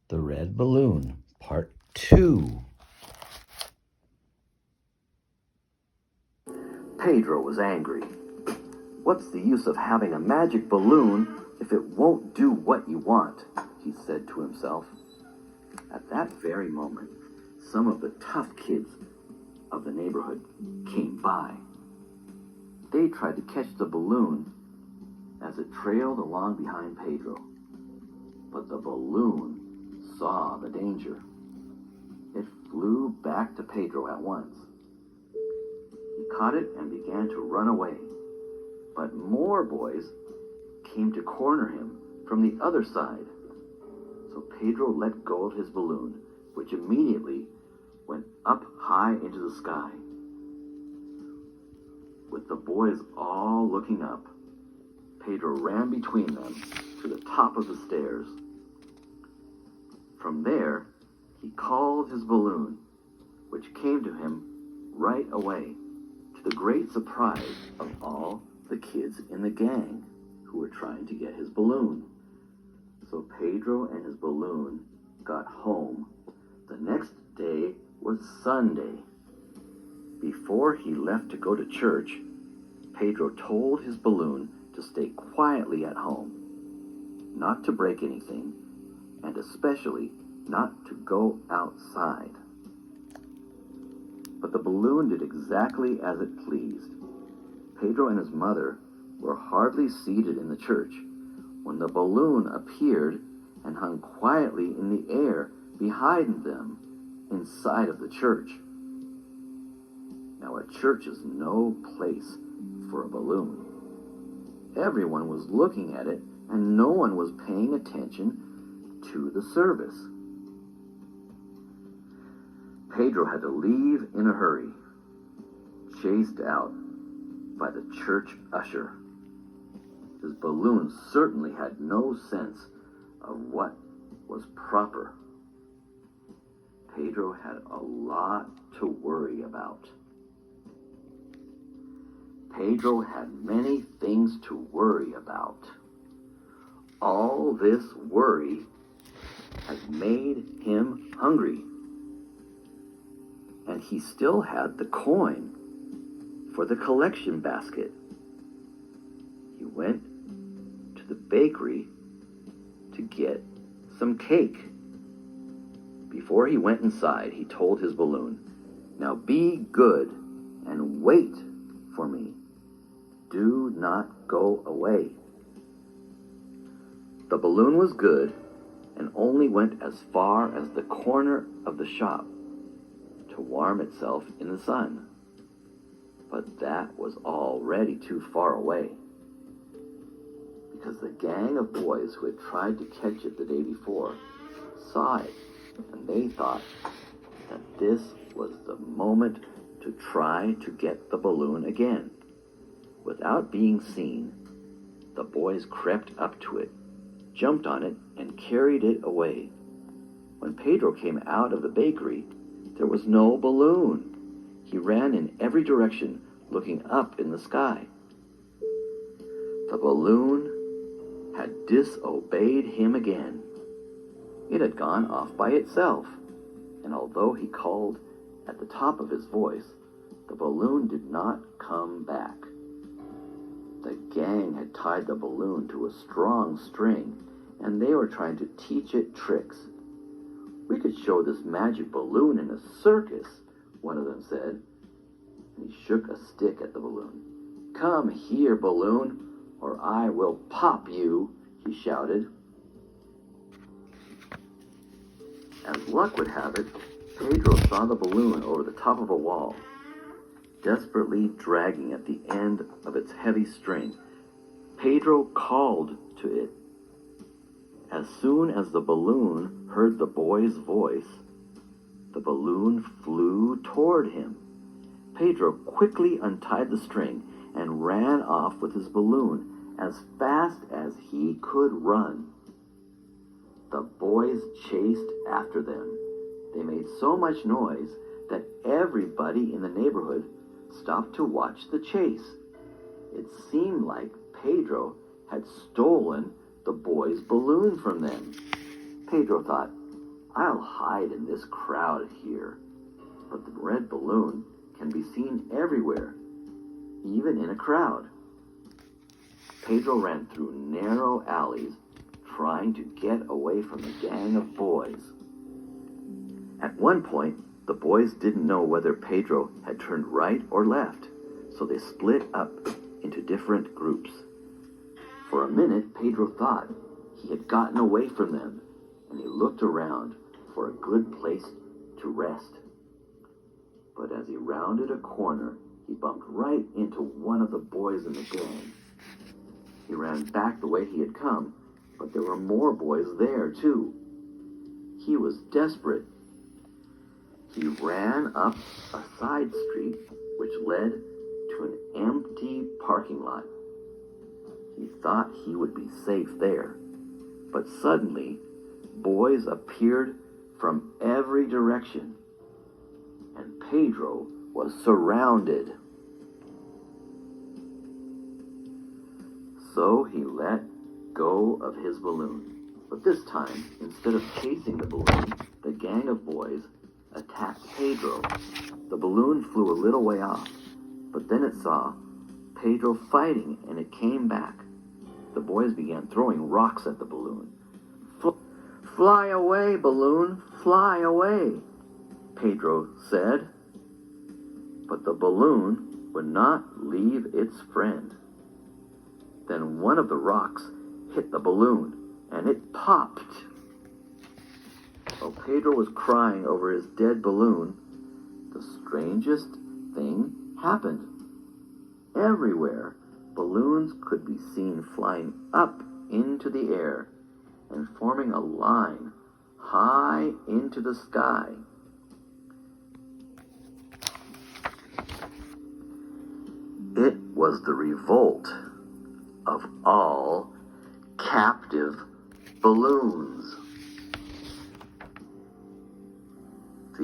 The Red Balloon, Part 2. Pedro was angry. "What's the use of having a magic balloon if it won't do what you want?" he said to himself. At that very moment, some of the tough kids of the neighborhood came by. They tried to catch the balloon as it trailed along behind Pedro. But the balloon saw the danger. It flew back to Pedro at once. He caught it and began to run away. But more boys came to corner him from the other side. So Pedro let go of his balloon, which immediately went up high into the sky. With the boys all looking up, Pedro ran between them to the top of the stairs. From there, he called his balloon, which came to him right away, to the great surprise of all the kids in the gang who were trying to get his balloon. So Pedro and his balloon got home. The next day was Sunday. Before he left to go to church, Pedro told his balloon to stay quietly at home, not to break anything, and especially not to go outside. But the balloon did exactly as it pleased. Pedro and his mother were hardly seated in the church when the balloon appeared and hung quietly in the air behind them inside of the church. Now, a church is no place for a balloon. Everyone was looking at it, and no one was paying attention to the service. Pedro had to leave in a hurry, chased out by the church usher. His balloon certainly had no sense of what was proper. Pedro had a lot to worry about. Pedro had many things to worry about. All this worry had made him hungry. And he still had the coin for the collection basket. He went to the bakery to get some cake. Before he went inside, he told his balloon, "Now be good and wait for me. Do not go away." The balloon was good and only went as far as the corner of the shop to warm itself in the sun. But that was already too far away, because the gang of boys who had tried to catch it the day before saw it, and they thought that this was the moment to try to get the balloon again. Without being seen, the boys crept up to it, jumped on it, and carried it away. When Pedro came out of the bakery, there was no balloon. He ran in every direction, looking up in the sky. The balloon had disobeyed him again. It had gone off by itself, and although he called at the top of his voice, the balloon did not come back. The gang had tied the balloon to a strong string, and they were trying to teach it tricks. "We could show this magic balloon in a circus," one of them said. And he shook a stick at the balloon. "Come here, balloon, or I will pop you," he shouted. As luck would have it, Pedro saw the balloon over the top of a wall, desperately dragging at the end of its heavy string. Pedro called to it. As soon as the balloon heard the boy's voice, the balloon flew toward him. Pedro quickly untied the string and ran off with his balloon as fast as he could run. The boys chased after them. They made so much noise that everybody in the neighborhood stopped to watch the chase. It seemed like Pedro had stolen the boy's balloon from them. Pedro thought, I'll hide in this crowd here. But the red balloon can be seen everywhere, even in a crowd. Pedro ran through narrow alleys, trying to get away from the gang of boys. At one point, the boys didn't know whether Pedro had turned right or left, so they split up into different groups. For a minute, Pedro thought he had gotten away from them, and he looked around for a good place to rest. But as he rounded a corner, he bumped right into one of the boys in the gang. He ran back the way he had come, but there were more boys there, too. He was desperate. He ran up a side street which led to an empty parking lot. He thought he would be safe there, but suddenly boys appeared from every direction, and Pedro was surrounded. So he let go of his balloon. But this time, instead of chasing the balloon, the gang of boys attacked Pedro. The balloon flew a little way off, but then it saw Pedro fighting, and it came back. The boys began throwing rocks at the balloon. "Fly away, balloon, fly away," Pedro said. But the balloon would not leave its friend. Then one of the rocks hit the balloon, and it popped. While Pedro was crying over his dead balloon, the strangest thing happened. Everywhere, balloons could be seen flying up into the air and forming a line high into the sky. It was the revolt of all captive balloons. The